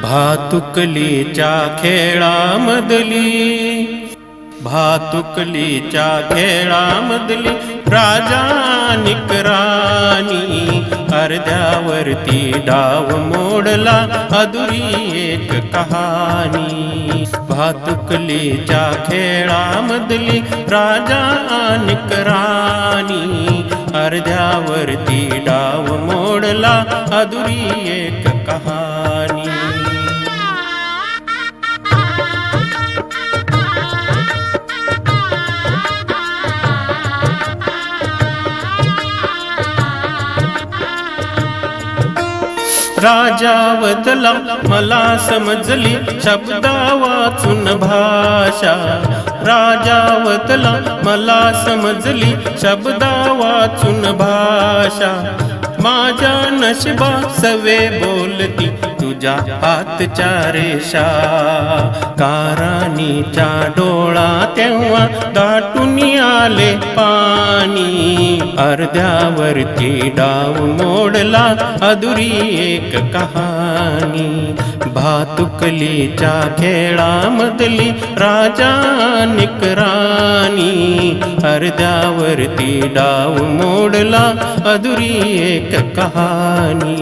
भातुकलीच्या खेळामधली, भातुकलीच्या खेळामधली राजा निक राणी, अर्ध्यावरती डाव मोडला अधुरी एक कहाणी. भातुकलीच्या खेळामधली राजा निक राणी, अर्ध्यावरती डाव मोडला अधुरी एक कहाणी. राजा वदला मला समजली शब्दा वाचून भाषा, राजा वदला मला समजली शब्दा वाचून भाषा. माझ्या नशिबा सवे बोलती तुझ्या हातच्या रेषा, काराणीच्या डोळा तेव्हा दाटून आले पाणी, अर्ध्यावरती डाव मोडला अधुरी एक कहाणी. भातुकलीच्या खेळामधली राजा निक राणी, अर्ध्यावरती डाव मोडला अधुरी एक कहाणी.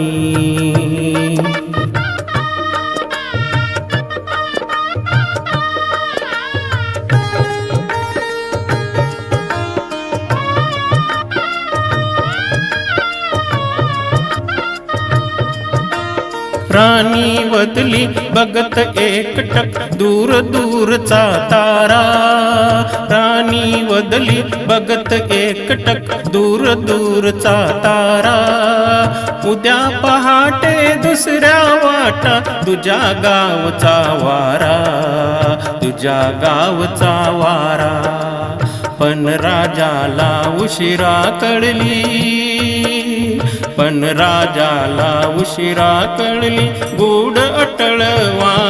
राणी वदली बघत एकटक दूर दूरचा तारा, राणी वदली बघत एकटक दूर दूरचा तारा. उद्या पहाटे दुसऱ्या वाटा तुझ्या गावचा वारा, तुझ्या गावचा वारा. पण राजाला उशिरा कळली, पण राजाला उशिरा कळली गूढ अटळवाणी,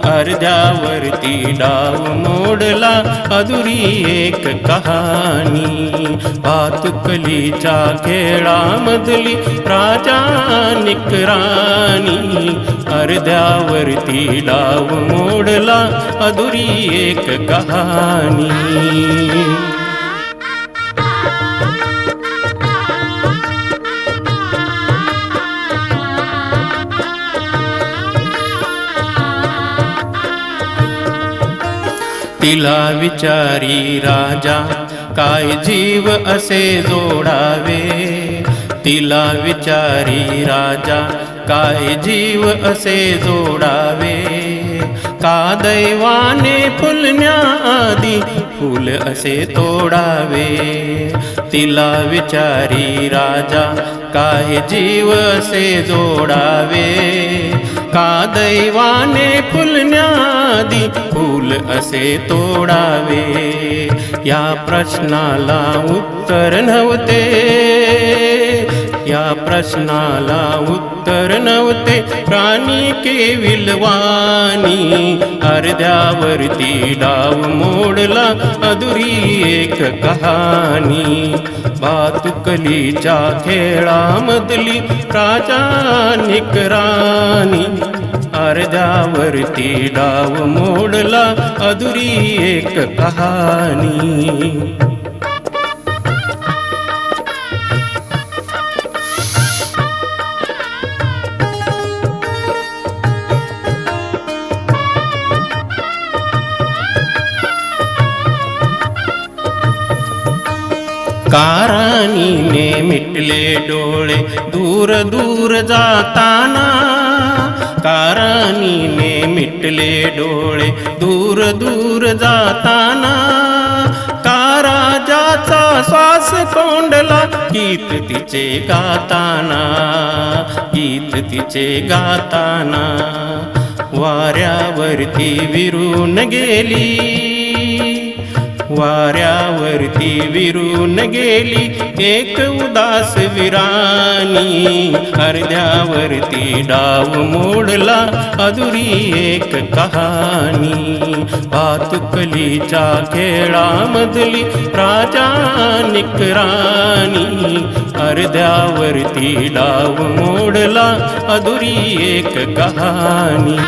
अर्ध्यावरती डाव मोडला अधुरी एक कहाणी. भातुकलीच्या खेळामधली राजा निक राणी, अर्ध्यावरती डाव मोडला अधुरी एक कहाणी. तिला विचारी राजा काय जीव असे जोडावे, तिला विचारी राजा काय जीव असे जोडावे. का दैवाने फुलण्याआधी फूल असे तोडावे, तिला विचारी राजा काय जीव असे जोडावे. का दैवाने फुलण्याआधी फूल असे तोडावे. या प्रश्नाला उत्तर नव्हते, या प्रश्नाला उत्तर नव्हते राणी केविलवाणी, अर्ध्यावरती डाव मोडला अधुरी एक कहाणी. भातुकलीच्या खेळामधली राजा निक राणी, अर्ध्यावरती डाव मोडला अधुरी एक कहाणी. काराणीने मिटले डोळे दूर दूर जाताना, काराणीने मिटले डोळे दूर दूर जाताना. का राजाचा श्वास कोंडला गीत तिचे गाताना, गीत तिचे गाताना. वाऱ्यावरती विरून गेली, वाऱ्यावरती विरून गेली एक उदास विराणी, अर्ध्यावरती डाव मोडला अधुरी एक कहाणी. भातुकलीच्या खेळामधली राजा निक राणी, अर्ध्यावरती डाव मोडला अधुरी एक कहाणी.